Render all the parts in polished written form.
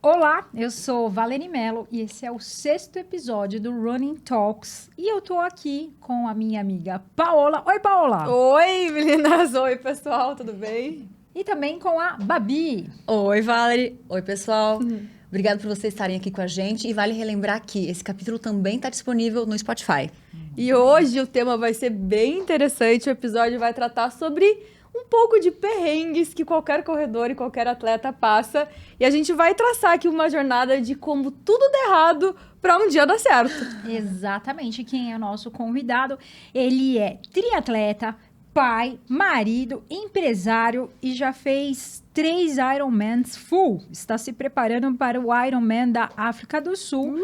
Olá, eu sou Valene Mello e esse é o 6º episódio do Running Talks. E eu tô aqui com a minha amiga Paola. Oi, Paola! Oi, meninas! Oi, pessoal, tudo bem? E também com a Babi. Oi, Valerie. Oi, pessoal. Obrigada por vocês estarem aqui com a gente. E vale relembrar que esse capítulo também está disponível no Spotify. E hoje o tema vai ser bem interessante. O episódio vai tratar sobre um pouco de perrengues que qualquer corredor e qualquer atleta passa. E a gente vai traçar aqui uma jornada de como tudo dá errado para um dia dar certo. Exatamente. Quem é o nosso convidado? Ele é triatleta, pai, marido, empresário e já fez 3 Ironmans full. Está se preparando para o Ironman da África do Sul.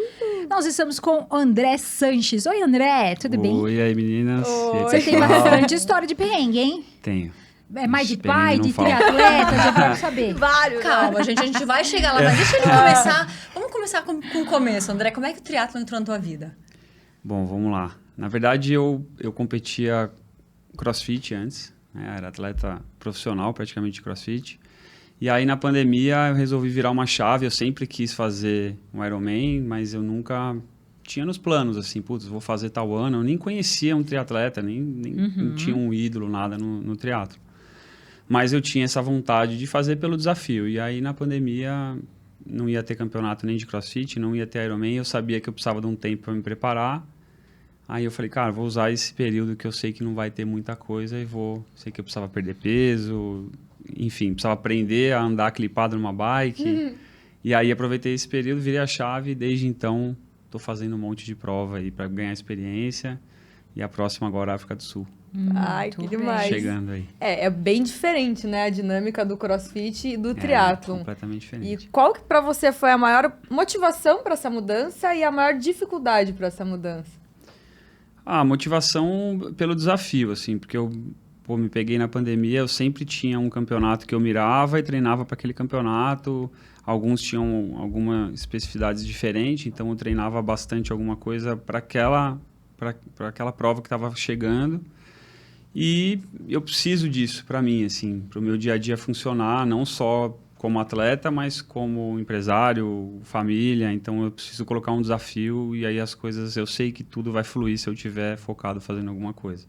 Nós estamos com André Sanches. Oi, André, tudo bem? Oi, aí, meninas. Oi. E aí, Você tem pessoal? bastante história de perrengue, hein? Tenho. É mais de Ixi, pai, perrengue de não falta. triatleta, já quero saber. Vários, Calma, gente, a gente vai chegar lá, mas deixa ele começar. Vamos começar com o começo, André. Como é que o triatlo entrou na tua vida? Bom, vamos lá. Na verdade, eu competia crossfit antes, né? Era atleta profissional, praticamente de crossfit. E aí, na pandemia, eu resolvi virar uma chave. Eu sempre quis fazer um Ironman, mas eu nunca tinha nos planos, assim, putz, vou fazer tal ano. Eu nem conhecia um triatleta, nem não tinha um ídolo, nada no triatlo. Mas eu tinha essa vontade de fazer pelo desafio. E aí, na pandemia, não ia ter campeonato nem de crossfit, não ia ter Ironman. Eu sabia que eu precisava de um tempo para me preparar. Aí eu falei, cara, vou usar esse período que eu sei que não vai ter muita coisa e vou... Sei que eu precisava perder peso, enfim, precisava aprender a andar clipado numa bike. E aí aproveitei esse período, virei a chave e desde então estou fazendo um monte de prova aí para ganhar experiência. E a próxima agora é a África do Sul, Ai, que Muito bem. demais. chegando aí. É bem diferente, né? A dinâmica do crossfit e do É, triatlon. completamente E diferente. qual que pra você foi a maior motivação para essa mudança e a maior dificuldade para essa mudança? A motivação pelo desafio, assim, porque eu me peguei na pandemia, eu sempre tinha um campeonato que eu mirava e treinava para aquele campeonato. Alguns tinham alguma especificidades diferentes, então eu treinava bastante alguma coisa para aquela prova que estava chegando. E eu preciso disso para mim, assim, para o meu dia a dia funcionar, não só como atleta, mas como empresário, família. Então eu preciso colocar um desafio e aí as coisas, eu sei que tudo vai fluir se eu estiver focado fazendo alguma coisa.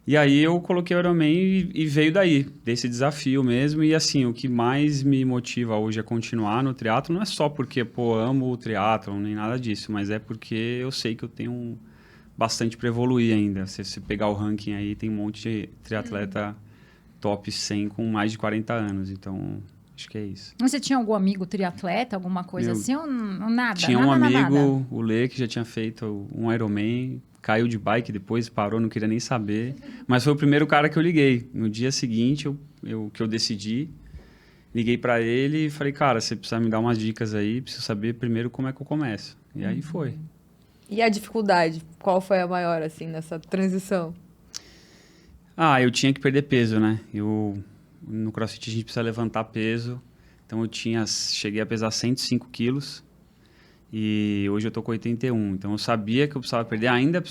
E aí eu coloquei o Ironman e veio daí, desse desafio mesmo. E assim, o que mais me motiva hoje a continuar no triatlo não é só porque, amo o triatlo, nem nada disso, mas é porque eu sei que eu tenho bastante para evoluir ainda. Se você pegar o ranking aí, tem um monte de triatleta top 100 com mais de 40 anos, então acho que é isso. Você tinha algum amigo triatleta, alguma coisa Meu, assim ou nada? Tinha nada, um nada, amigo, nada? o Lê, que já tinha feito um Ironman, caiu de bike depois, parou, não queria nem saber. Mas foi o primeiro cara que eu liguei. No dia seguinte, que eu decidi, liguei para ele e falei, cara, você precisa me dar umas dicas aí, preciso saber primeiro como é que eu começo. E aí foi. E a dificuldade? Qual foi a maior, assim, nessa transição? Eu tinha que perder peso, né? No CrossFit a gente precisa levantar peso. Então cheguei a pesar 105 quilos e hoje eu tô com 81. Então eu sabia que eu precisava perder, acredito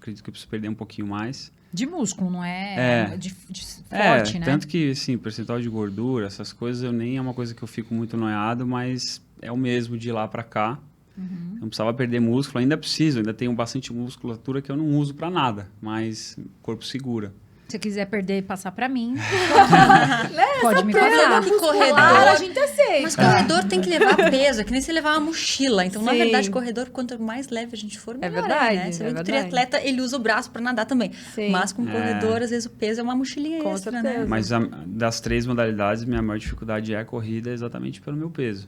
que eu preciso perder um pouquinho mais. De músculo, não é, É. de forte, né? Tanto que, assim, percentual de gordura, essas coisas, nem é uma coisa que eu fico muito noiado, mas é o mesmo de lá pra cá. Eu não precisava perder músculo, ainda preciso, ainda tenho bastante musculatura que eu não uso pra nada, mas o corpo segura. Se você quiser perder e passar pra mim, pode me Problema passar. que A corredor... gente aceita. Mas corredor tem que levar peso, é que nem você levar uma mochila. Então, na Sim. verdade, corredor, quanto mais leve a gente for, melhor verdade, né? Você é vê que o verdade. triatleta, ele usa o braço pra nadar também. Sim. Mas com o corredor, às vezes, o peso é uma mochilinha Com extra, certeza. né? Mas das 3 modalidades, minha maior dificuldade é a corrida exatamente pelo meu peso.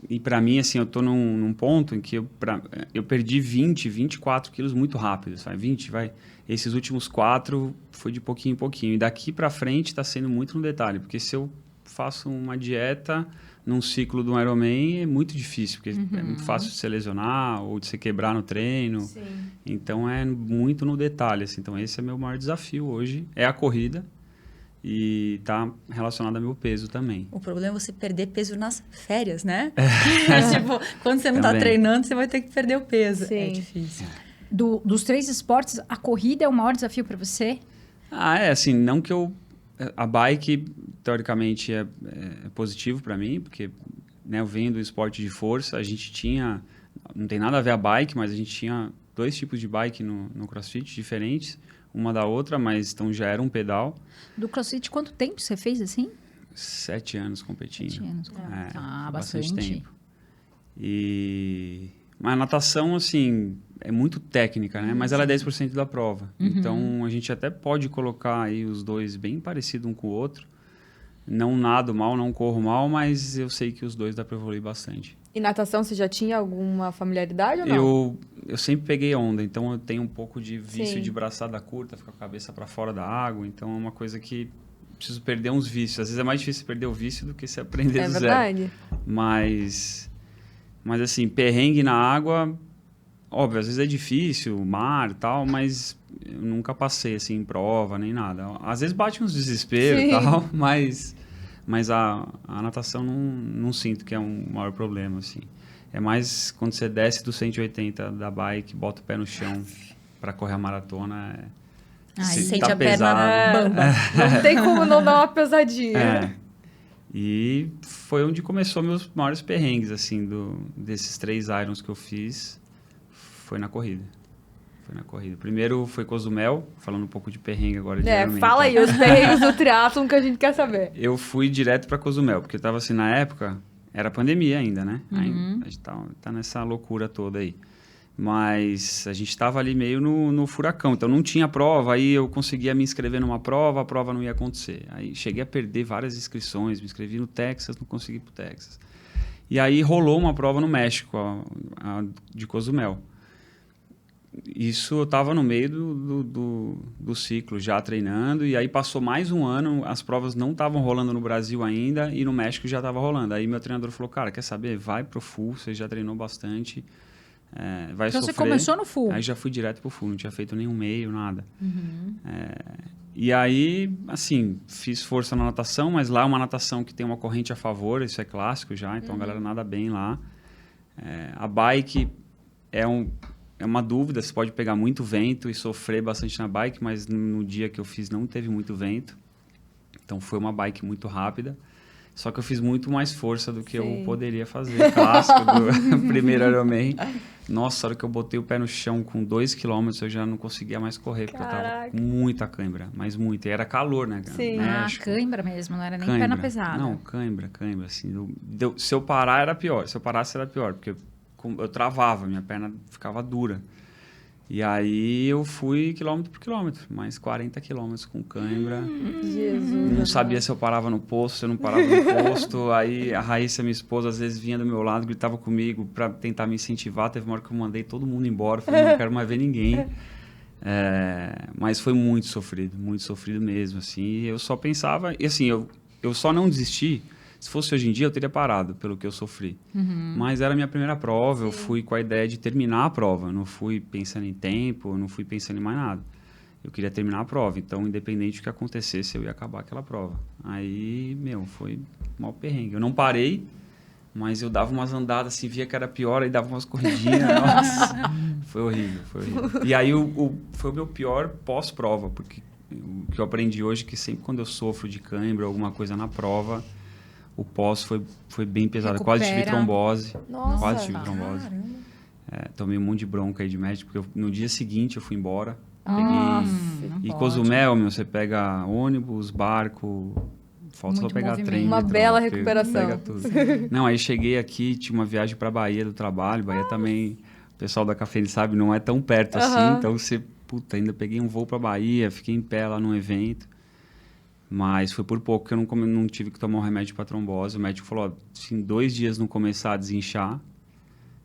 E pra mim, assim, eu tô num ponto em que eu perdi 24 quilos muito rápido, sabe? 20, vai. Esses últimos 4 foi de pouquinho em pouquinho. E daqui pra frente tá sendo muito no detalhe, porque se eu faço uma dieta num ciclo do Ironman é muito difícil, porque é muito fácil de se lesionar ou de se quebrar no treino. Sim. Então é muito no detalhe, assim. Então esse é meu maior desafio hoje, é a corrida. E tá relacionado ao meu peso também. O problema é você perder peso nas férias, né? Tipo, quando você não tá Também. treinando, você vai ter que perder o peso. Sim. É difícil. Dos 3 esportes, a corrida é o maior desafio pra você? Assim, não que a bike teoricamente, é positivo para mim, porque né, eu venho do esporte de força, a gente tinha... Não tem nada a ver a bike, mas a gente tinha 2 tipos de bike no CrossFit diferentes, uma da outra, mas então já era um pedal. Do CrossFit, quanto tempo você fez assim? 7 anos competindo. 7 anos. É, Bastante tempo. Mas a natação, assim, é muito técnica, né? Mas ela é 10% da prova. Então, a gente até pode colocar aí os dois bem parecidos um com o outro. Não nado mal, não corro mal, mas eu sei que os dois dá para evoluir bastante. E natação, você já tinha alguma familiaridade ou não? Eu sempre peguei onda, então eu tenho um pouco de vício Sim. de braçada curta, ficar com a cabeça para fora da água. Então, é uma coisa que preciso perder uns vícios. Às vezes é mais difícil perder o vício do que se aprender do zero. É verdade? Mas assim, perrengue na água, óbvio, às vezes é difícil, mar e tal, mas eu nunca passei, assim, em prova, nem nada. Às vezes bate uns desespero e tal, mas a natação não sinto que é um maior problema, assim. É mais quando você desce do 180 da bike, bota o pé no chão para correr a maratona, Aí se sente tá a perna pesado. bamba. Não tem como não dar uma pesadinha. É. E foi onde começou meus maiores perrengues, assim, desses 3 Irons que eu fiz, foi na corrida. Primeiro foi Cozumel, falando um pouco de perrengue agora. Fala aí, os perrengues do triatlon que a gente quer saber. Eu fui direto para Cozumel, porque eu tava assim, na época, era pandemia ainda, né? Aí, a gente tá nessa loucura toda aí. Mas a gente estava ali meio no furacão, então não tinha prova, aí eu conseguia me inscrever numa prova, a prova não ia acontecer. Aí cheguei a perder várias inscrições, me inscrevi no Texas, não consegui ir pro Texas. E aí rolou uma prova no México, a de Cozumel. Isso eu estava no meio do ciclo, já treinando, e aí passou mais um ano, as provas não estavam rolando no Brasil ainda, e no México já estava rolando. Aí meu treinador falou, cara, quer saber? Vai pro full, você já treinou bastante. Vai então sofrer. você começou no full. Aí já fui direto pro full, não tinha feito nenhum meio, nada. E aí, assim, fiz força na natação, mas lá é uma natação que tem uma corrente a favor, isso é clássico já, então a galera nada bem lá. A bike é uma dúvida, você pode pegar muito vento e sofrer bastante na bike, mas no dia que eu fiz não teve muito vento, então foi uma bike muito rápida. Só que eu fiz muito mais força do que eu poderia fazer. Clássico do primeiro Ironman. Nossa, a hora que eu botei o pé no chão com 2 km, eu já não conseguia mais correr, porque eu tava com muita cãibra, mas muito. E era calor, né? Sim. Cãibra mesmo, não era nem perna pesada. Não, cãibra, assim. Se eu parar, era pior. Se eu parasse, era pior, porque eu travava, minha perna ficava dura. E aí eu fui quilômetro por quilômetro, mais 40 quilômetros com cãibra. Jesus. Não sabia se eu parava no posto, se eu não parava no posto. Aí a Raíssa, minha esposa, às vezes vinha do meu lado, gritava comigo para tentar me incentivar. Teve uma hora que eu mandei todo mundo embora, falei, não quero mais ver ninguém. Mas foi muito sofrido mesmo, assim. E eu só pensava, e assim, eu só não desisti. Se fosse hoje em dia, eu teria parado pelo que eu sofri. Mas era a minha primeira prova, eu fui com a ideia de terminar a prova. Não fui pensando em tempo, não fui pensando em mais nada. Eu queria terminar a prova, então, independente do que acontecesse, eu ia acabar aquela prova. Aí, foi mal perrengue. Eu não parei, mas eu dava umas andadas, assim, via que era pior, aí dava umas corridinhas. Nossa, foi horrível. E aí, foi o meu pior pós-prova, porque o que eu aprendi hoje é que sempre quando eu sofro de cãibra, alguma coisa na prova... O pós foi bem pesado. Recupera. Quase tive trombose. Nossa. Quase tive trombose. Tomei um monte de bronca aí de médico, porque no dia seguinte eu fui embora. E Cozumel, você pega ônibus, barco, falta Muito só pegar movimento. trem. Uma metrô, bela porque recuperação. pega tudo. Não, aí cheguei aqui, tinha uma viagem para Bahia do trabalho. Bahia também, o pessoal da Café, sabe, não é tão perto assim. Então ainda peguei um voo para Bahia, fiquei em pé lá num evento. Mas foi por pouco que eu não tive que tomar um remédio para trombose. O médico falou, se em 2 dias não começar a desinchar,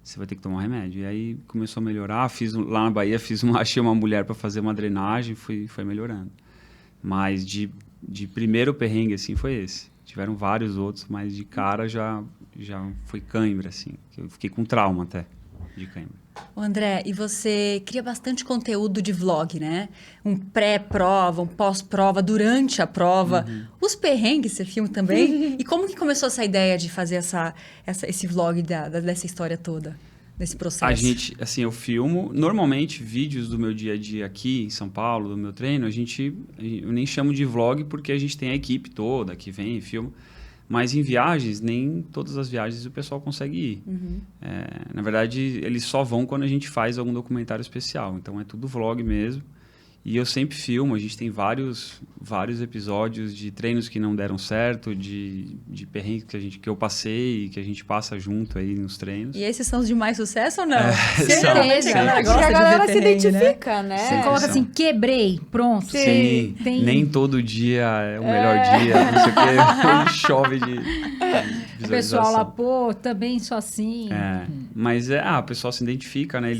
você vai ter que tomar um remédio. E aí começou a melhorar. Lá na Bahia, achei uma mulher para fazer uma drenagem, foi melhorando. Mas de primeiro perrengue, assim, foi esse. Tiveram vários outros, mas de cara já foi cãibra, assim. Eu fiquei com trauma até de cãibra. Ô André, e você cria bastante conteúdo de vlog, né? Um pré-prova, um pós-prova, durante a prova. Os perrengues você filma também? E como que começou essa ideia de fazer esse vlog dessa história toda? nesse processo? A gente, assim, eu filmo, normalmente, vídeos do meu dia a dia aqui em São Paulo, do meu treino, eu nem chamo de vlog porque a gente tem a equipe toda que vem e filma. Mas em viagens, nem todas as viagens o pessoal consegue ir. Na verdade, eles só vão quando a gente faz algum documentário especial. Então, é tudo vlog mesmo. E eu sempre filmo, a gente tem vários episódios de treinos que não deram certo, de perrengues que eu passei, que a gente passa junto aí nos treinos. E esses são os de mais sucesso ou não? Certeza. A galera Porque gosta a galera de se ver perrengue, né? identifica, né? Você coloca assim, quebrei, pronto. Sim, Tem- nem todo dia é o melhor dia, não sei o que, chove de O pessoal lá, visualização. pô, também sou assim. Mas o pessoal se identifica, né?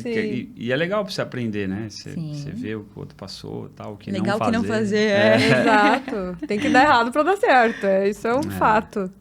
E é legal pra você aprender, né? Você Sim. vê o que o outro passou, tal, o que Legal não que fazer. não fazer, Exato. Tem que dar errado pra dar certo. Isso é um fato.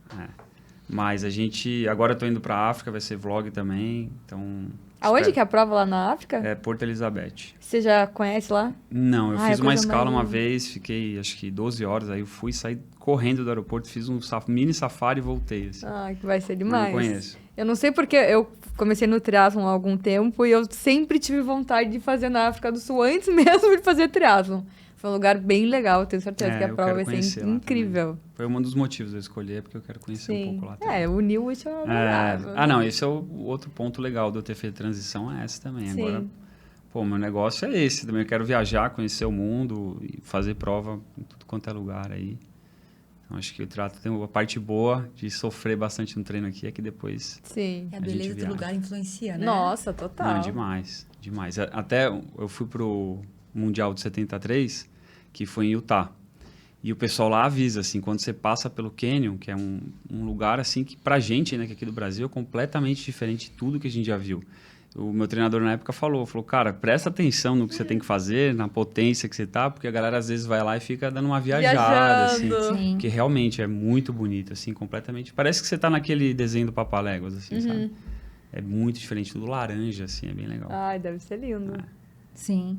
Mas a gente... Agora eu tô indo pra África, vai ser vlog também, então... Aonde que é a prova lá na África? É Porto Elizabeth. Você já conhece lá? Não, eu Ah, é fiz uma coisa escala mais- uma vez, fiquei acho que 12 horas, aí eu fui sair correndo do aeroporto, fiz um mini safari e voltei, assim. Ah, que vai ser Mas demais. não conheço. Eu não sei porque eu comecei no triatlon há algum tempo e eu sempre tive vontade de fazer na África do Sul antes mesmo de fazer triatlon. Foi um lugar bem legal, eu tenho certeza que a eu prova quero vai conhecer ser lá incrível. também. Foi um dos motivos de eu escolher, porque eu quero conhecer um pouco lá também. Unir o útil ao agradável. Não, esse é o outro ponto legal de eu ter feito transição, é esse também. Sim. Agora, pô, meu negócio é esse também. Eu quero viajar, conhecer o mundo e fazer prova em tudo quanto é lugar aí. Então, acho que o triatlo tem a parte boa de sofrer bastante no treino aqui, é que depois... Sim. E a A gente beleza do viaja. lugar influencia, né? Nossa, total. Não, demais, demais. Até eu fui pro Mundial de 73, que foi em Utah. E o pessoal lá avisa, assim, quando você passa pelo Canyon, que é um lugar, assim, que pra gente, né, que aqui do Brasil, é completamente diferente de tudo que a gente já viu. O meu treinador na época falou, cara, presta atenção no que você tem que fazer, na potência que você tá, porque a galera às vezes vai lá e fica dando uma viajada, assim. Viajando. Sim. Porque realmente é muito bonito, assim, completamente. Parece que você tá naquele desenho do Papaléguas, assim, sabe? É muito diferente, tudo laranja, assim, é bem legal. Ai, deve ser lindo. Sim.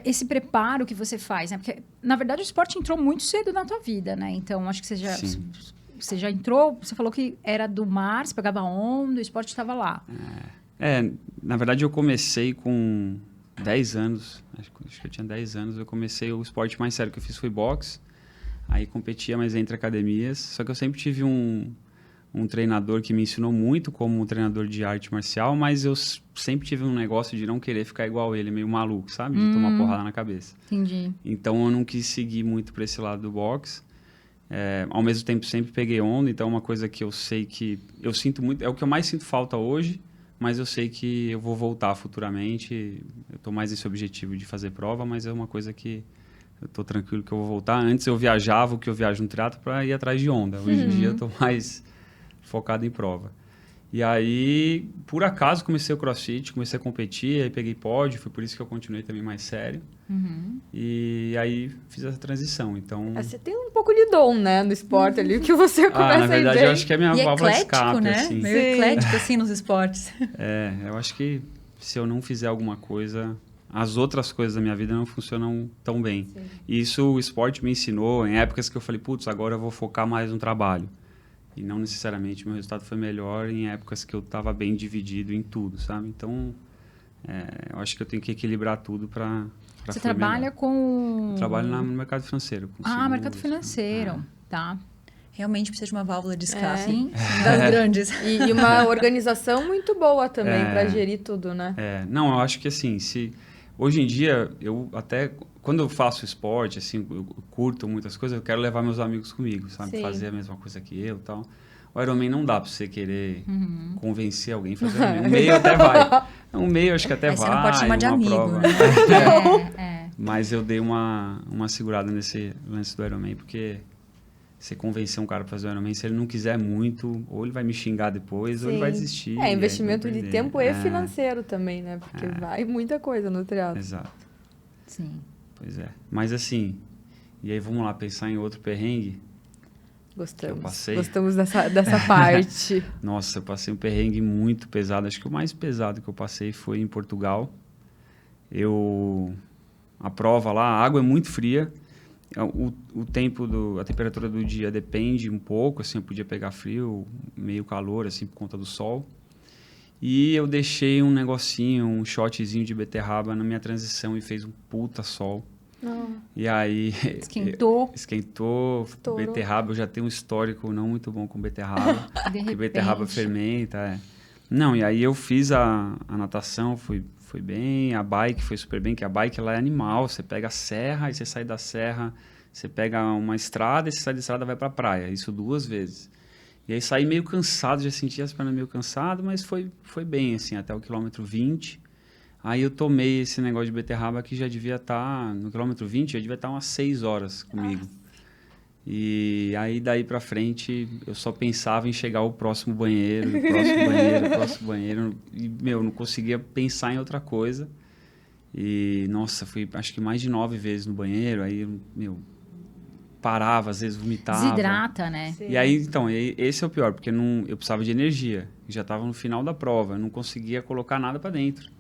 Esse preparo que você faz, né? Porque, na verdade, o esporte entrou muito cedo na tua vida, né? Então, acho que Sim. você já entrou, você falou que era do mar, você pegava onda, o esporte estava lá. Na verdade eu comecei com 10 anos, acho que eu tinha 10 anos, eu comecei o esporte mais sério que eu fiz foi boxe, aí competia mais entre academias, só que eu sempre tive um treinador que me ensinou muito como um treinador de arte marcial, mas eu sempre tive um negócio de não querer ficar igual ele, meio maluco, sabe? De tomar porrada na cabeça. Entendi. Então eu não quis seguir muito para esse lado do boxe. Ao mesmo tempo sempre peguei onda, então é uma coisa que eu sei que eu sinto muito, é o que eu mais sinto falta hoje, mas eu sei que eu vou voltar futuramente. Eu tô mais nesse objetivo de fazer prova, mas é uma coisa que eu tô tranquilo que eu vou voltar. Antes eu viajava, o que eu viajo no triatlo, para ir atrás de onda. Hoje em dia eu tô mais focado em prova. E aí, por acaso, comecei o CrossFit, comecei a competir, aí peguei pódio, foi por isso que eu continuei também mais sério. E aí fiz essa transição, então... Você tem um pouco de dom, né, no esporte ali, que você começa na verdade, a ir bem. eu acho que é a minha E válvula de eclético, escape, né? assim. Meio Sim. eclético, assim, nos esportes. Eu acho que se eu não fizer alguma coisa, as outras coisas da minha vida não funcionam tão bem. E isso o esporte me ensinou em épocas que eu falei, putz, agora eu vou focar mais no trabalho. E não necessariamente meu resultado foi melhor em épocas que eu estava bem dividido em tudo, sabe? Então, eu acho que eu tenho que equilibrar tudo para Você trabalha com... Eu trabalho no mercado financeiro. Com seguros, mercado financeiro, tá. Realmente precisa de uma válvula de escape. Sim. Das grandes. E uma organização muito boa também pra gerir tudo, né? Não, eu acho que assim, hoje em dia, eu até... Quando eu faço esporte, assim, eu curto muitas coisas, eu quero levar meus amigos comigo, sabe? Sim. Fazer a mesma coisa que eu e tal. O Ironman não dá pra você querer convencer alguém a fazer o Ironman. Um meio até vai. Um meio acho que até Aí vai. você não pode chamar de uma amigo, prova. né? Mas eu dei uma segurada nesse lance do Ironman, porque você convencer um cara pra fazer o Ironman, se ele não quiser muito, ou ele vai me xingar depois, ou ele vai desistir. e aí Investimento vai de perder. tempo e financeiro também, né? Porque vai muita coisa no triatlo. Exato. Sim. Pois é. Mas assim, e aí vamos lá pensar em outro perrengue. Gostamos. Eu passei. Gostamos dessa parte. Nossa, eu passei um perrengue muito pesado. Acho que o mais pesado que eu passei foi em Portugal. A prova lá, a água é muito fria. O tempo, a temperatura do dia depende um pouco. Assim, eu podia pegar frio, meio calor, assim, por conta do sol. E eu deixei um negocinho, um shotzinho de beterraba na minha transição e fez um puta sol. E aí... Esquentou. Esquentou. Estourou. Beterraba, eu já tenho um histórico não muito bom com beterraba. De Porque repente. beterraba fermenta, Não, e aí eu fiz a natação, foi bem. A bike foi super bem, que a bike ela é animal. Você pega a serra, aí você sai da serra, você pega uma estrada, e você sai da estrada e vai pra praia. Isso 2 vezes. E aí saí meio cansado, já senti as pernas meio cansado, mas foi bem, assim, até o quilômetro 20. Aí eu tomei esse negócio de beterraba que já devia estar, no quilômetro 20, já devia estar umas 6 horas comigo. E aí daí pra frente eu só pensava em chegar ao próximo banheiro, o próximo banheiro. E, não conseguia pensar em outra coisa. E, nossa, fui acho que mais de 9 vezes no banheiro, aí, parava, às vezes vomitava. Desidrata, né? Sim. E aí, então, esse é o pior, porque eu precisava de energia. Já estava no final da prova, eu não conseguia colocar nada para dentro.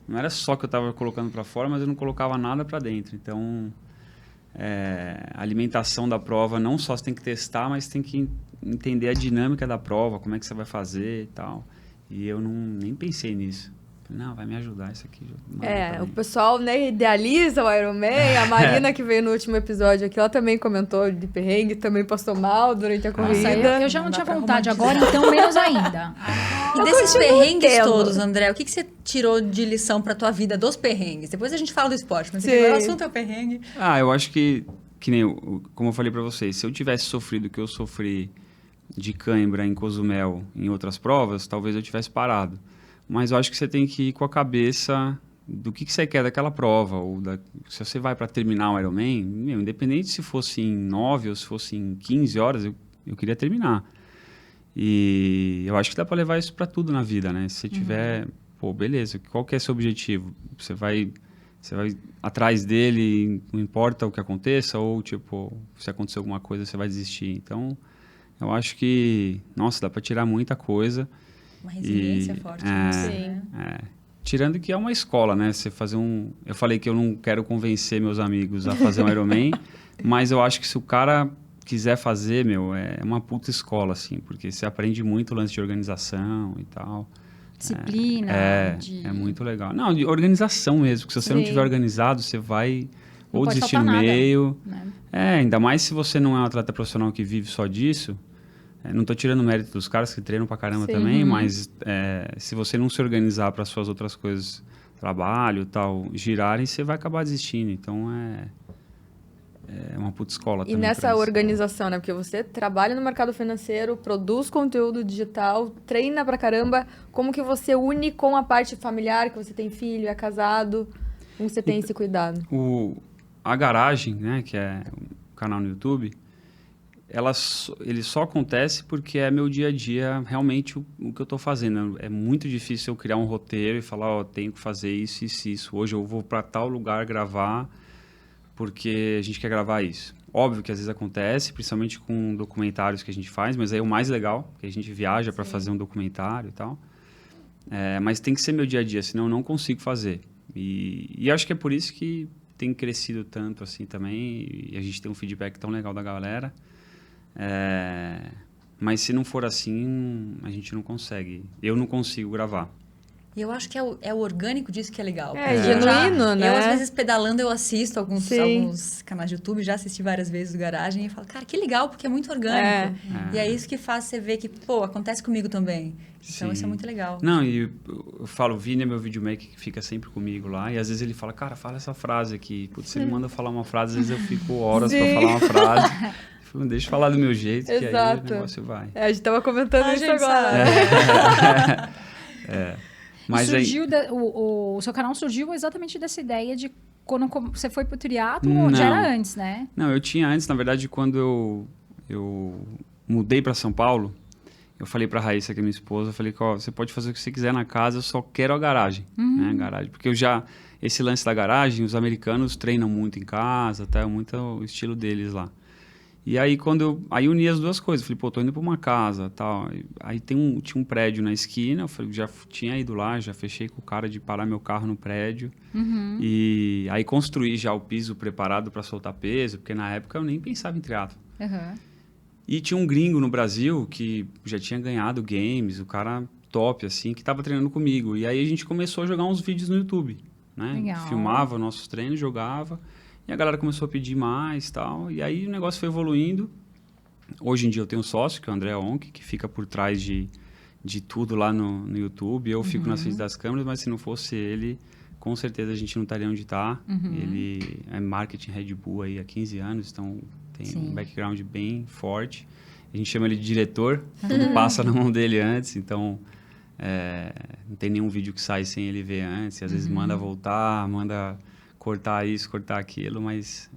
Não era só que eu estava colocando para fora, mas eu não colocava nada para dentro. Então, a alimentação da prova, não só você tem que testar, mas tem que entender a dinâmica da prova, como é que você vai fazer e tal. E eu nem pensei nisso. Não, vai me ajudar isso aqui. O pessoal, né, idealiza o Ironman. A Marina, que veio no último episódio aqui, ela também comentou de perrengue, também passou mal durante a corrida. Nossa, eu já não tinha vontade agora, então menos ainda. E desses continuo perrengues tendo. todos, André, o que você tirou de lição pra tua vida dos perrengues? Depois a gente fala do esporte, mas Sim. agora o assunto é o perrengue. Eu acho que nem como eu falei pra vocês, se eu tivesse sofrido o que eu sofri de cãibra em Cozumel em outras provas, talvez eu tivesse parado. Mas eu acho que você tem que ir com a cabeça do que você quer daquela prova. Se você vai para terminar o Ironman, independente se fosse em 9 ou se fosse em 15 horas, eu queria terminar. E eu acho que dá para levar isso para tudo na vida, né? Se você tiver, beleza, qual que é seu objetivo? Você vai atrás dele, não importa o que aconteça, ou se acontecer alguma coisa, você vai desistir. Então, eu acho que, nossa, dá para tirar muita coisa. Uma resiliência forte. Sim. Tirando que é uma escola, né? Você fazer eu falei que eu não quero convencer meus amigos a fazer um Ironman, mas eu acho que se o cara quiser fazer, é uma puta escola, assim, porque você aprende muito o lance de organização e tal. Disciplina. É muito legal. Não, de organização mesmo, porque se você não Sim. tiver organizado, você vai Não ou pode desistir faltar no nada, meio. né? Ainda mais se você não é um atleta profissional que vive só disso. Não estou tirando mérito dos caras que treinam pra caramba Sim. também, mas se você não se organizar para suas outras coisas, trabalho e tal, girarem, você vai acabar desistindo. Então, é uma puta escola E também. nessa pra isso. organização, né? Porque você trabalha no mercado financeiro, produz conteúdo digital, treina pra caramba. Como que você une com a parte familiar, que você tem filho, é casado? Como você tem esse cuidado? A Garagem, né, que é um canal no YouTube, ele só acontece porque é meu dia a dia, realmente, o que eu estou fazendo. É muito difícil eu criar um roteiro e falar, tenho que fazer isso, isso, isso. Hoje eu vou para tal lugar gravar porque a gente quer gravar isso. Óbvio que às vezes acontece, principalmente com documentários que a gente faz, mas aí é o mais legal, que a gente viaja para fazer um documentário e tal. Mas tem que ser meu dia a dia, senão eu não consigo fazer. E acho que é por isso que tem crescido tanto assim também, e a gente tem um feedback tão legal da galera. Mas se não for assim, a gente não consegue. Eu não consigo gravar. E eu acho que é o orgânico disso que é legal. Genuíno, né? Eu, às vezes, pedalando, eu assisto alguns canais de YouTube, já assisti várias vezes do Garagem, e falo, cara, que legal, porque é muito orgânico. E é isso que faz você ver que, acontece comigo também. Então, isso é muito legal. Não, e eu falo, o Vini é meu videomaker que fica sempre comigo lá, e às vezes ele fala, cara, fala essa frase aqui. Putz, se ele manda eu falar uma frase, às vezes eu fico horas pra falar uma frase. Deixa eu falar do meu jeito, que aí o negócio vai. A gente tava comentando isso gente agora. Mas surgiu o seu canal surgiu exatamente dessa ideia de quando você foi pro triatlo, Não. já era antes, né? Não, eu tinha antes, na verdade, quando eu mudei para São Paulo, eu falei pra Raíssa, que é minha esposa, eu falei que você pode fazer o que você quiser na casa, eu só quero a garagem, né? A garagem. Porque esse lance da garagem, os americanos treinam muito em casa, tá? É muito o estilo deles lá. E aí, aí eu uni as duas coisas. Falei, tô indo pra uma casa, tal. Aí tinha um prédio na esquina. Eu falei, já tinha ido lá, já fechei com o cara de parar meu carro no prédio. E aí construí já o piso preparado para soltar peso, porque na época eu nem pensava em triatlo. E tinha um gringo no Brasil que já tinha ganhado games. O cara top, assim, que tava treinando comigo. E aí a gente começou a jogar uns vídeos no YouTube, né? Legal. Filmava nossos treinos, jogava. E a galera começou a pedir mais e tal. E aí o negócio foi evoluindo. Hoje em dia eu tenho um sócio, que é o André Onk, que fica por trás de tudo lá no YouTube. Eu fico na frente das câmeras, mas se não fosse ele, com certeza a gente não estaria onde está. Ele é marketing Red Bull aí há 15 anos, então tem um background bem forte. A gente chama ele de diretor, tudo passa na mão dele antes, então não tem nenhum vídeo que sai sem ele ver antes. Às vezes manda voltar, manda cortar isso, cortar aquilo, mas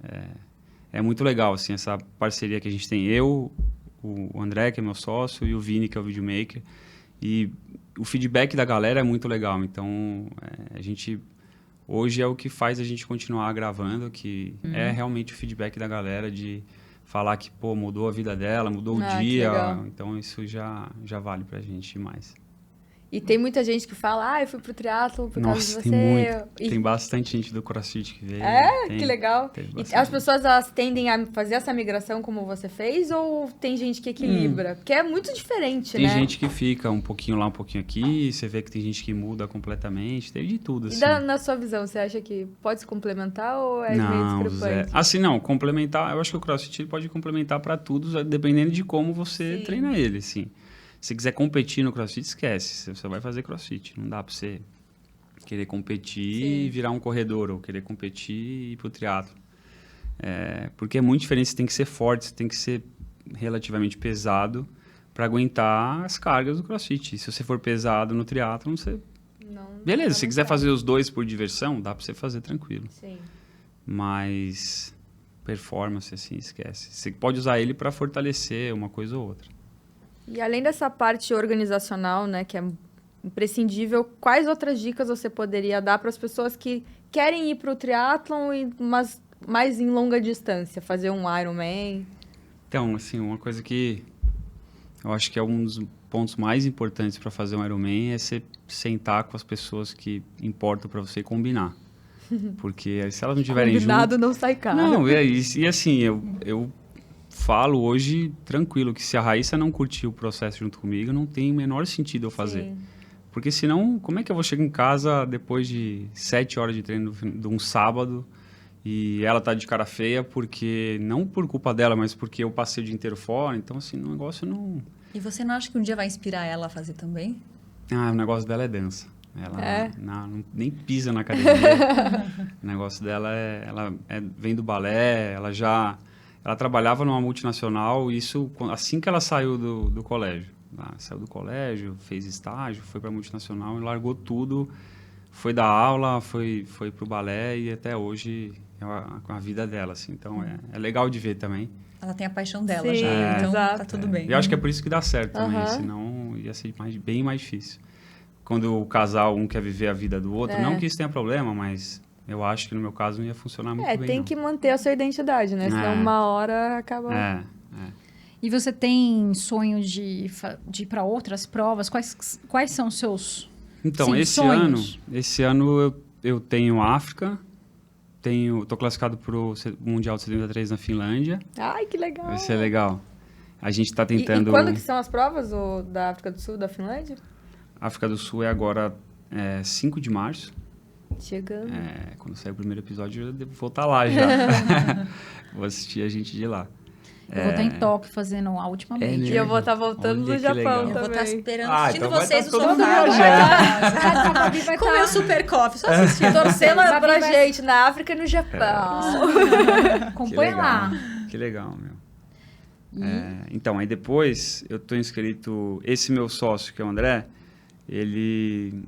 é muito legal, assim, essa parceria que a gente tem. Eu, o André, que é meu sócio, e o Vini, que é o videomaker. E o feedback da galera é muito legal, então a gente... Hoje é o que faz a gente continuar gravando, que é realmente o feedback da galera de falar que, pô, mudou a vida dela, mudou o dia. Então, isso já vale pra gente demais. E tem muita gente que fala, eu fui pro triatlo por causa de você. Tem muito. Tem bastante gente do CrossFit que veio. Que legal. E as pessoas, elas tendem a fazer essa migração como você fez, ou tem gente que equilibra? Porque é muito diferente, tem né? Tem gente que fica um pouquinho lá, um pouquinho aqui, você vê que tem gente que muda completamente, tem de tudo, assim. E na sua visão, você acha que pode se complementar ou é meio discrepante? Assim, não, complementar, eu acho que o CrossFit pode complementar para tudo, dependendo de como você treina ele, assim. Se quiser competir no CrossFit, esquece. Você vai fazer CrossFit. Não dá para você querer competir e virar um corredor, ou querer competir e ir pro triatlo. Porque é muito diferente. Você tem que ser forte, você tem que ser relativamente pesado para aguentar as cargas do CrossFit. E se você for pesado no triatlo, você... Beleza, se quiser fazer os dois por diversão, dá para você fazer tranquilo. Sim. Mas performance, assim, esquece. Você pode usar ele para fortalecer uma coisa ou outra. E além dessa parte organizacional, né, que é imprescindível, quais outras dicas você poderia dar para as pessoas que querem ir para o triatlon, mas mais em longa distância, fazer um Ironman? Então, assim, uma coisa que eu acho que é um dos pontos mais importantes para fazer um Ironman é você sentar com as pessoas que importam para você combinar. Porque se elas não estiverem juntas... Combinado não sai caro. Não, e assim, eu falo hoje tranquilo que se a Raíssa não curtir o processo junto comigo, não tem o menor sentido eu fazer. Sim. Porque senão, como é que eu vou chegar em casa depois de 7 horas de treino de um sábado e ela tá de cara feia porque, não por culpa dela, mas porque eu passei o dia inteiro fora, então assim, o negócio não... E você não acha que um dia vai inspirar ela a fazer também? O negócio dela é dança. Ela nem pisa na academia. O negócio dela vem do balé, ela trabalhava numa multinacional, isso assim que ela saiu do colégio. Saiu do colégio, fez estágio, foi para a multinacional e largou tudo. Foi dar aula, foi pro balé e até hoje é a vida dela, assim. Então, é legal de ver também. Ela tem a paixão dela Sim, já, então exato. tá tudo bem. Eu acho que é por isso que dá certo também, senão ia ser bem mais difícil. Quando o casal, um quer viver a vida do outro, não que isso tenha problema, mas... Eu acho que no meu caso não ia funcionar muito bem. Tem que manter a sua identidade, né? Senão uma hora acaba... E você tem sonho de ir para outras provas? Quais são os seus sonhos? Esse ano eu tenho África, tô classificado para o Mundial de 73 na Finlândia. Ai, que legal! Vai ser legal. A gente está tentando... E quando que são as provas da África do Sul, da Finlândia? África do Sul é agora 5 de março. Chegando. Quando sair o primeiro episódio, eu vou estar lá já. Vou assistir a gente de lá. Eu vou estar em Tóquio fazendo a última vez. E eu vou estar voltando do Japão também. Eu vou estar esperando, assistindo então vocês no todo mundo sofá. Com o meu super coffee, só assistindo. Torcendo pra gente na África e no Japão. Acompanha lá. Que legal, meu. Então, aí depois eu tô inscrito... Esse meu sócio, que é o André...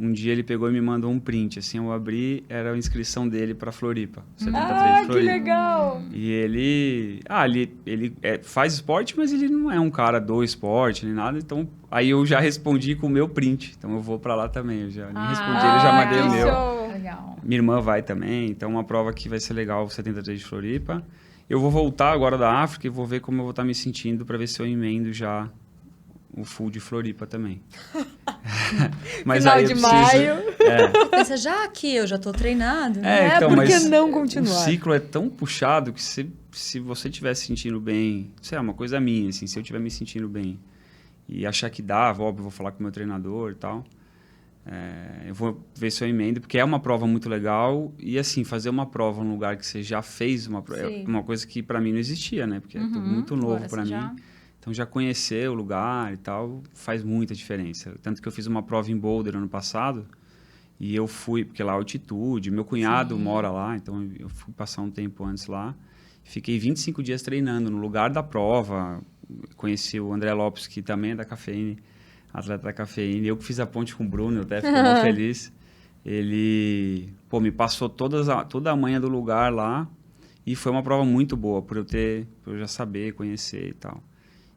Um dia ele pegou e me mandou um print, assim, eu abri, era a inscrição dele para Floripa, 73 de Floripa. Que legal! E ele faz esporte, mas ele não é um cara do esporte, nem nada, então aí eu já respondi com o meu print, então eu vou para lá também, eu já nem respondi, ele já mandei o meu. Show. Legal. Minha irmã vai também, então uma prova que vai ser legal, 73 de Floripa. Eu vou voltar agora da África e vou ver como eu vou estar me sentindo para ver se eu emendo já o full de Floripa também. Mas Final aí de maio. Pensa, já aqui eu já tô treinado. Então, por que mas não continuar? O ciclo é tão puxado que se você estiver se sentindo bem... Isso é uma coisa minha, assim. Se eu estiver me sentindo bem e achar que dá, óbvio, vou falar com o meu treinador e tal. Eu vou ver se eu emendo, porque é uma prova muito legal. E assim, fazer uma prova num lugar que você já fez uma prova, é uma coisa que para mim não existia, né? Porque é tudo muito novo para mim. Então, já conhecer o lugar e tal faz muita diferença. Tanto que eu fiz uma prova em Boulder ano passado e eu fui, porque lá é altitude, meu cunhado mora lá, então eu fui passar um tempo antes lá. Fiquei 25 dias treinando no lugar da prova. Conheci o André Lopes, que também é da Cafeine, atleta da Cafeine. Eu que fiz a ponte com o Bruno, eu até fiquei muito feliz. Ele, me passou toda a manha do lugar lá e foi uma prova muito boa, por eu já saber, conhecer e tal.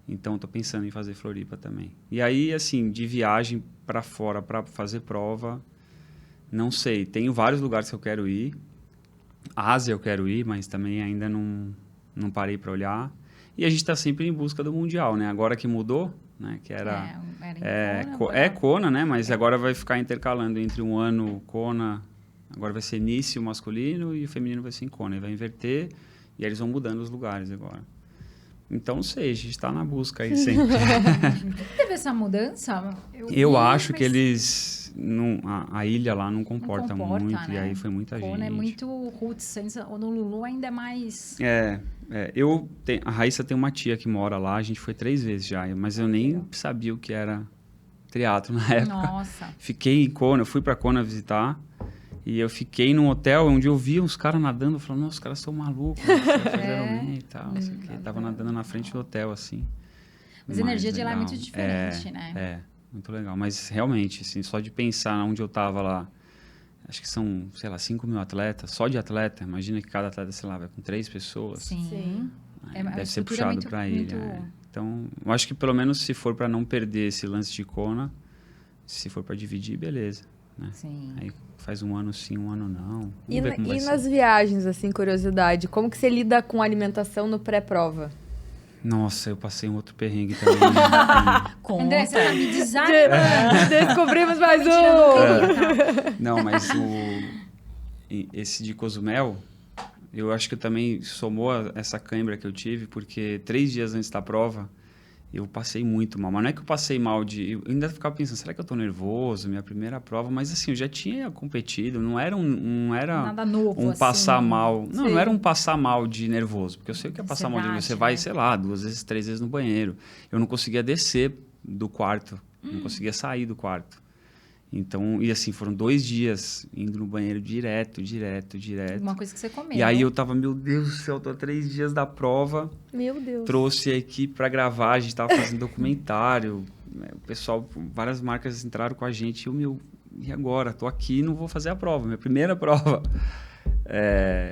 Então, estou pensando em fazer Floripa também. E aí, assim, de viagem para fora para fazer prova, não sei. Tenho vários lugares que eu quero ir. Ásia eu quero ir, mas também ainda não parei para olhar. E a gente está sempre em busca do Mundial, né? Agora que mudou, né? Que era Kona, né? Mas agora vai ficar intercalando entre um ano Kona, agora vai ser Nice o masculino e o feminino vai ser em Kona. E vai inverter e aí eles vão mudando os lugares agora. Então, não sei, a gente está na busca aí sempre. Teve essa mudança? Eu acho que eles... a ilha lá não comporta muito, né? E aí foi muita gente. É muito roots, no Lulu ainda é mais... A Raíssa tem uma tia que mora lá, a gente foi 3 vezes já, mas eu nem sabia o que era triatlo na época. Nossa. Fiquei em Kona, eu fui para Kona visitar, e eu fiquei num hotel onde eu vi uns caras nadando, eu falei, nossa, os caras são malucos, fizeram e tal, não sei o quê. Tava nadando na frente do hotel, assim. Mas a energia de lá é muito diferente, né? Muito legal. Mas realmente, assim, só de pensar onde eu tava lá, acho que são, sei lá, 5 mil atletas, só de atleta. Imagina que cada atleta, sei lá, vai com 3 pessoas. Sim. Deve ser puxado para ilha. Então, eu acho que pelo menos se for para não perder esse lance de Kona, se for para dividir, beleza. Né? Sim. Aí faz um ano sim, um ano não. E nas viagens, assim, curiosidade, como que você lida com a alimentação no pré-prova? Nossa, eu passei um outro perrengue também. André, você tá me desanimando. Descobrimos mais um! Não, mas esse de Cozumel, eu acho que eu também somou essa cãibra que eu tive, porque 3 dias antes da prova, eu passei muito mal. Mas não é que eu passei mal eu ainda ficava pensando, será que eu tô nervoso? Minha primeira prova, mas assim, eu já tinha competido, não era nada novo, um assim, passar mal. Não era um passar mal de nervoso, porque eu sei o que é passar mal de nervoso. Você vai, sei lá, 2 vezes, 3 vezes no banheiro. Eu não conseguia descer do quarto, não conseguia sair do quarto. Então, e assim, foram 2 dias indo no banheiro direto. Uma coisa que você comeu. E aí eu tava, meu Deus do céu, tô 3 dias da prova. Meu Deus. Trouxe a equipe pra gravar, a gente tava fazendo documentário. O pessoal, várias marcas entraram com a gente. E agora? Tô aqui e não vou fazer a prova, minha primeira prova.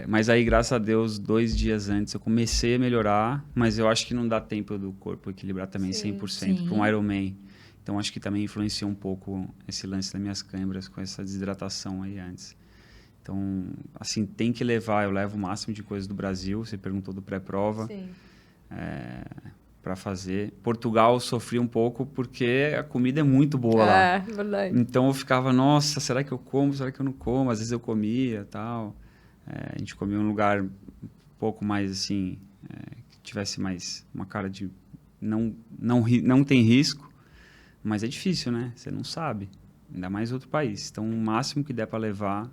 Mas aí, graças a Deus, 2 dias antes eu comecei a melhorar. Mas eu acho que não dá tempo do corpo equilibrar também 100% para um Ironman. Então, acho que também influenciou um pouco esse lance das minhas câimbras com essa desidratação aí antes. Então, assim, tem que levar. Eu levo o máximo de coisas do Brasil. Você perguntou do pré-prova. Para fazer. Portugal sofri um pouco porque a comida é muito boa lá. É, verdade. Então, eu ficava, nossa, será que eu como? Será que eu não como? Às vezes eu comia e tal. A gente comia em um lugar um pouco mais, assim, que tivesse mais uma cara de não tem risco. Mas é difícil, né? Você não sabe. Ainda mais outro país. Então, o máximo que der para levar,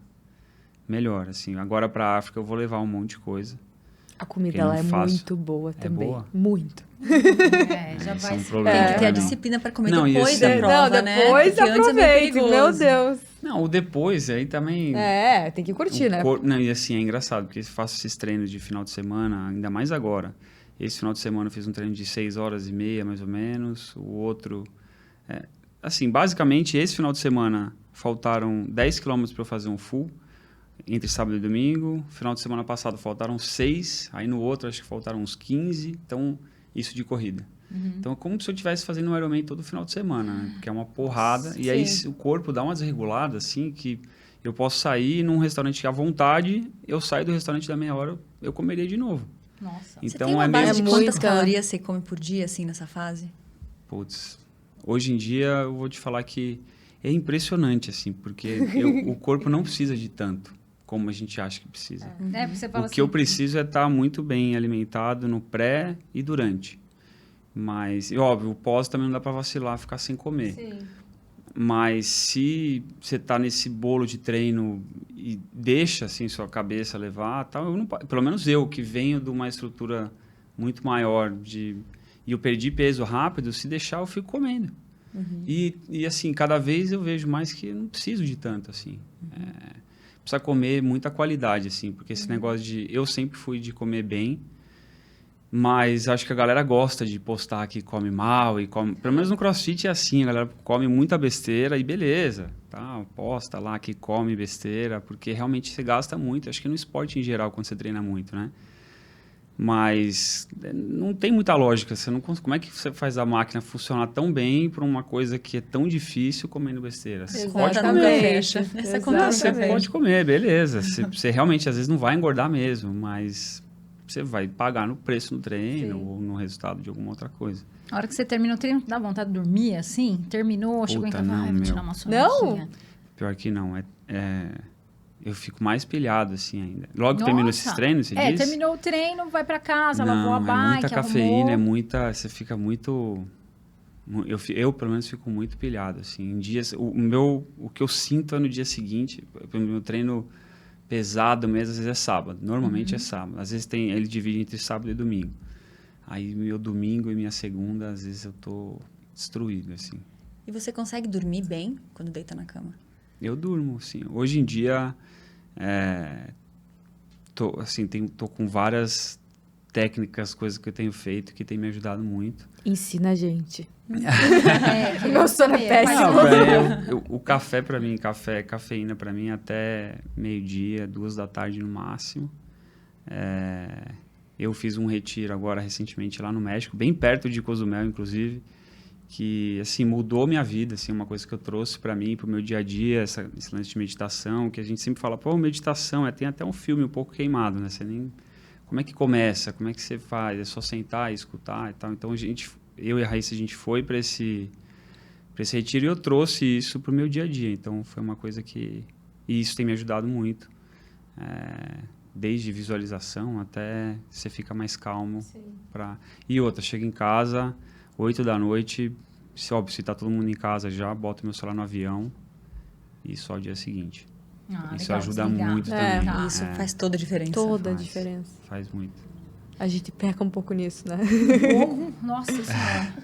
melhor. Assim, agora para a África eu vou levar um monte de coisa. A comida lá é muito boa também. Boa? Muito. Já vai ser. Tem que ter a disciplina para comer depois da prova, né? Depois aproveite, meu Deus. Não, o depois aí também... tem que curtir, né? Não, e assim, é engraçado, porque eu faço esses treinos de final de semana, ainda mais agora. Esse final de semana eu fiz um treino de 6h30, mais ou menos. O outro... assim, basicamente, esse final de semana faltaram 10 km para eu fazer um full, entre sábado e domingo. Final de semana passado faltaram 6, aí no outro acho que faltaram uns 15, então isso de corrida. Então é como se eu estivesse fazendo um Ironman todo final de semana, né? Porque é uma porrada, e aí o corpo dá uma desregulada, assim, que eu posso sair num restaurante à vontade, eu saio do restaurante da meia hora, eu comeria de novo. Nossa. Então, você tem uma base de muita... quantas calorias você come por dia, assim, nessa fase? Putz, hoje em dia eu vou te falar que é impressionante, assim, porque o corpo não precisa de tanto como a gente acha que precisa. Você fala o que eu preciso é estar muito bem alimentado no pré e durante. Mas, e óbvio, o pós também não dá para vacilar, ficar sem comer. Sim. Mas se você tá nesse bolo de treino e deixa, assim, sua cabeça levar, tal, eu não, pelo menos eu, que venho de uma estrutura muito maior e eu perdi peso rápido, se deixar eu fico comendo. E assim, cada vez eu vejo mais que eu não preciso de tanto, assim. Precisa comer muita qualidade, assim, porque esse negócio de... Eu sempre fui de comer bem, mas acho que a galera gosta de postar que come mal e come... Pelo menos no CrossFit é assim, a galera come muita besteira e beleza, tá? Posta lá que come besteira, porque realmente você gasta muito. Acho que no esporte em geral, quando você treina muito, né? Mas não tem muita lógica. Você não, como é que você faz a máquina funcionar tão bem para uma coisa que é tão difícil comendo besteira? Você pode Nunca comer. fecha. Essa conta Você nunca pode fecha. comer, beleza. Você realmente, às vezes, não vai engordar mesmo, mas você vai pagar no preço no treino ou no resultado de alguma outra coisa. A hora que você termina o treino, dá vontade de dormir, assim? Terminou, chegou em Puta, casa, não, vou meu. tirar uma sonequinha. Pior que não. Eu fico mais pilhado, assim, ainda. Logo que termino esses treinos, você diz? Terminou o treino, vai pra casa, Não, lavou a é bike, muita cafeína, arrumou. você fica muito... Eu, pelo menos, fico muito pilhado, assim. Em dias, o que eu sinto é no dia seguinte, o meu treino pesado mesmo, às vezes é sábado. Normalmente é sábado. Às vezes ele divide entre sábado e domingo. Aí, meu domingo e minha segunda, às vezes eu tô destruído, assim. E você consegue dormir bem quando deita na cama? Eu durmo, assim. Hoje em dia, tô com várias técnicas, coisas que eu tenho feito que tem me ajudado muito. Ensina a gente. Que Meu sono é saber, péssimo. mas- O café para mim, cafeína para mim até meio-dia, 2 da tarde no máximo. Eu fiz um retiro agora recentemente lá no México, bem perto de Cozumel, inclusive, que assim mudou minha vida, assim, uma coisa que eu trouxe para mim, para o meu dia a dia, esse lance de meditação, que a gente sempre fala, pô, meditação, tem até um filme um pouco queimado, né? Você nem como é que começa, como é que você faz, é só sentar e escutar e tal. Então eu e a Raíssa, a gente foi para esse retiro e eu trouxe isso para o meu dia a dia. Então foi uma coisa e isso tem me ajudado muito. Desde visualização até você fica mais calmo. E outra, chega em casa, 8 da noite, se tá todo mundo em casa já, boto meu celular no avião e só o dia seguinte. Isso legal, ajuda desligar. muito também. Tá. Isso faz toda a diferença. Toda a Faz. diferença. Faz muito. A gente peca um pouco nisso, né? Nossa Senhora.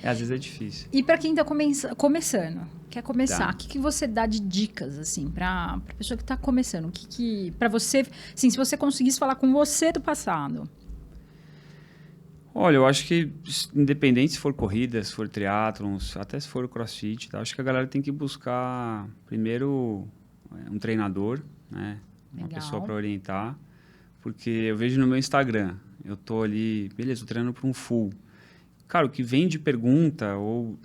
Às vezes é difícil. E pra quem tá começando, quer começar, Tá. o que você dá de dicas, assim, pra pessoa que tá começando? Pra você, assim, se você conseguisse falar com você do passado. Olha, eu acho que independente se for corrida, se for triatlons, até se for o CrossFit, tá? Acho que a galera tem que buscar primeiro um treinador, né? Uma Legal. pessoa para orientar, porque eu vejo no meu Instagram, eu tô ali, beleza, tô treinando para um full. Cara, o que vem de pergunta ou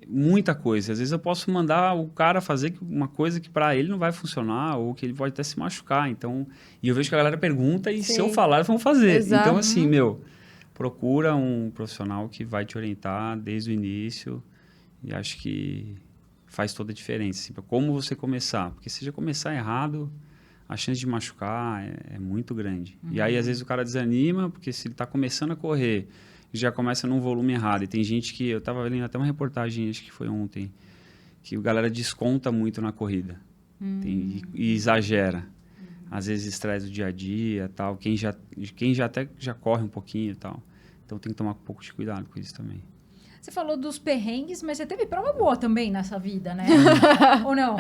muita coisa, às vezes eu posso mandar o cara fazer uma coisa que para ele não vai funcionar ou que ele pode até se machucar, então, e eu vejo que a galera pergunta e se eu falar, eles vão fazer. Exato. Então, assim, procura um profissional que vai te orientar desde o início e acho que faz toda a diferença. Assim, para como você começar. Porque se já começar errado, a chance de machucar é muito grande. E aí, às vezes, o cara desanima, porque se ele está começando a correr, já começa num volume errado. E tem gente que... Eu estava lendo até uma reportagem, acho que foi ontem, que a galera desconta muito na corrida. E exagera. Às vezes estresse do dia a dia, tal. Quem já até já corre um pouquinho e tal. Então tem que tomar um pouco de cuidado com isso também. Você falou dos perrengues, mas você teve prova boa também nessa vida, né? Ou não?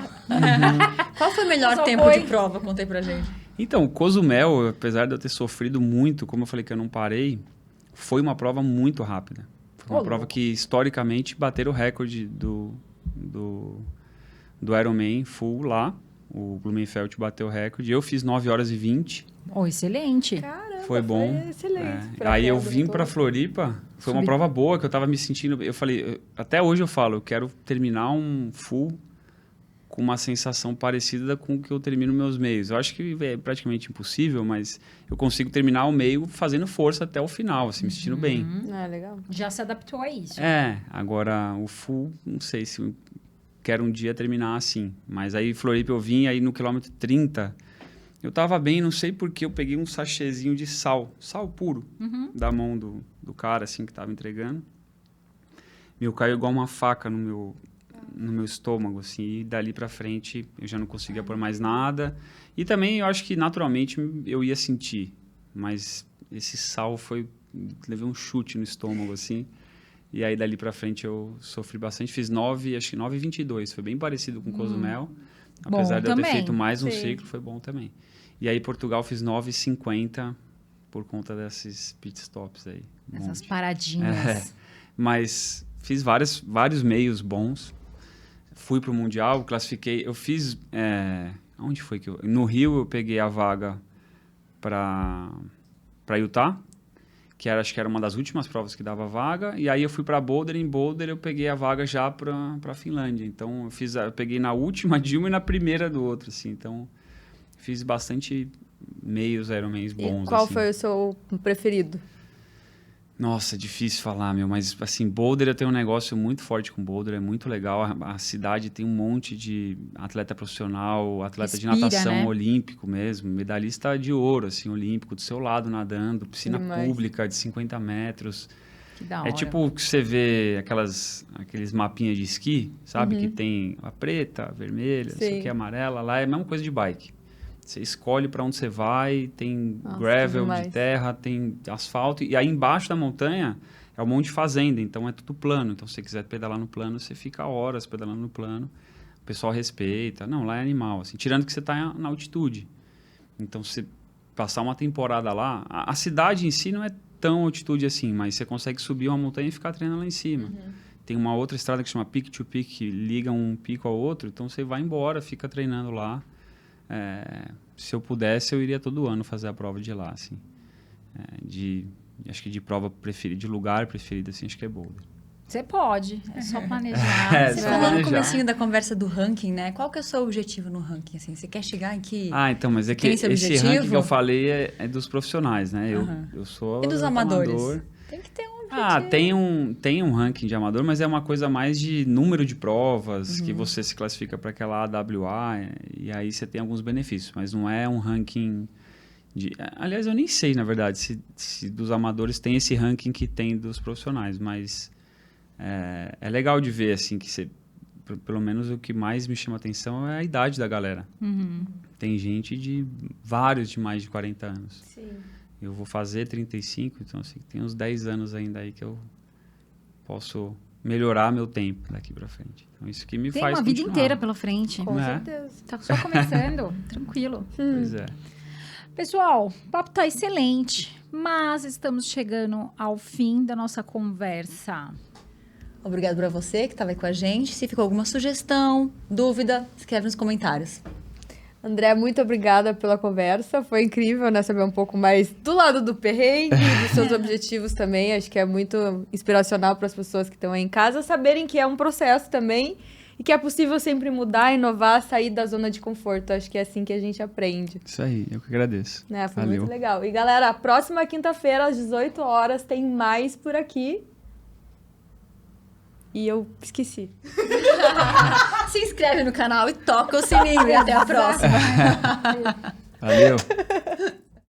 Qual foi o melhor Só tempo foi. de prova? Contei pra gente. Então, o Cozumel, apesar de eu ter sofrido muito, como eu falei que eu não parei, foi uma prova muito rápida. Foi uma prova que, historicamente, bateram o recorde do Ironman full lá. O Blumenfeld bateu o recorde. Eu fiz 9 horas e 20. Oh, excelente. Caramba, Foi bom. excelente. Aí eu vim para Floripa. Foi uma prova boa que eu tava me sentindo... Eu falei... Até hoje eu falo, eu quero terminar um full com uma sensação parecida com o que eu termino meus meios. Eu acho que é praticamente impossível, mas eu consigo terminar o meio fazendo força até o final, assim, me sentindo bem. Legal. Já se adaptou a isso. Agora o full, não sei se eu quero um dia terminar assim. Mas aí Floripa eu vim, aí no quilômetro 30, Eu tava bem, não sei porque eu peguei um sachêzinho de sal puro, da mão do cara, assim, que tava entregando. Caiu igual uma faca no meu estômago, assim, e dali pra frente eu já não conseguia pôr mais nada. E também eu acho que naturalmente eu ia sentir, mas esse sal levei um chute no estômago, assim, e aí dali pra frente eu sofri bastante, fiz 9,22, foi bem parecido com Cozumel, apesar de eu ter feito mais um ciclo, foi bom também. E aí Portugal fiz 9,50 por conta desses pit stops aí. Essas paradinhas. Mas fiz vários meios bons. Fui pro Mundial, classifiquei. Eu fiz... onde foi que eu... No Rio eu peguei a vaga para Utah, acho que era uma das últimas provas que dava vaga. E aí eu fui para Boulder. Em Boulder eu peguei a vaga já para Finlândia. Então eu peguei na última de uma e na primeira do outro, assim. Então fiz bastante meios Ironmans bons. E qual assim. foi o seu preferido? Nossa, difícil falar, mas assim, Boulder eu tenho um negócio muito forte com Boulder, é muito legal. A cidade tem um monte de atleta profissional, atleta de natação, né? Olímpico mesmo, medalhista de ouro, assim, olímpico, do seu lado nadando, piscina pública de 50 metros. Que da hora. É tipo que você vê aqueles mapinhas de esqui, sabe? Que tem a preta, a vermelha, não sei o que, a amarela. Lá é a mesma coisa de bike. Você escolhe para onde você vai, tem gravel de terra, tem asfalto. E aí embaixo da montanha é um monte de fazenda, então é tudo plano. Então se você quiser pedalar no plano, você fica horas pedalando no plano. O pessoal respeita. Não, lá é animal, assim. Tirando que você está na altitude. Então se você passar uma temporada lá... A cidade em si não é tão altitude assim, mas você consegue subir uma montanha e ficar treinando lá em cima. Tem uma outra estrada que chama Peak to Peak, que liga um pico ao outro. Então você vai embora, fica treinando lá. Se eu pudesse, eu iria todo ano fazer a prova de lá, assim. Acho que de prova preferida, de lugar preferido, assim, acho que é Boulder. Você pode, é só planejar. Você falou no comecinho da conversa do ranking, né? Qual que é o seu objetivo no ranking, assim? Você quer chegar em que... então, mas é que esse ranking que eu falei é dos profissionais, né? Eu sou E dos amadores? Amador. Tem que ter um objetivo. Tem um ranking de amador, mas é uma coisa mais de número de provas, que você se classifica para aquela AWA, e aí você tem alguns benefícios, mas não é um ranking Aliás, eu nem sei, na verdade, se dos amadores tem esse ranking que tem dos profissionais, mas é legal de ver, assim, que você... Pelo menos o que mais me chama atenção é a idade da galera. Tem gente de mais de 40 anos. Sim. Eu vou fazer 35, então assim, tem uns 10 anos ainda aí que eu posso melhorar meu tempo daqui pra frente. Então isso que me faz continuar. Tem uma vida inteira pela frente. Com certeza. Tá só começando, tranquilo. Pois é. Pessoal, o papo tá excelente, mas estamos chegando ao fim da nossa conversa. Obrigado para você que estava aí com a gente. Se ficou alguma sugestão, dúvida, escreve nos comentários. André, muito obrigada pela conversa. Foi incrível, né? Saber um pouco mais do lado do perrengue, dos seus objetivos também. Acho que é muito inspiracional para as pessoas que estão aí em casa saberem que é um processo também e que é possível sempre mudar, inovar, sair da zona de conforto. Acho que é assim que a gente aprende. Isso aí, eu que agradeço. Foi muito legal. E galera, a próxima quinta-feira, às 18 horas, tem mais por aqui. E eu esqueci. Se inscreve no canal e toca o sininho. E até a próxima. Valeu.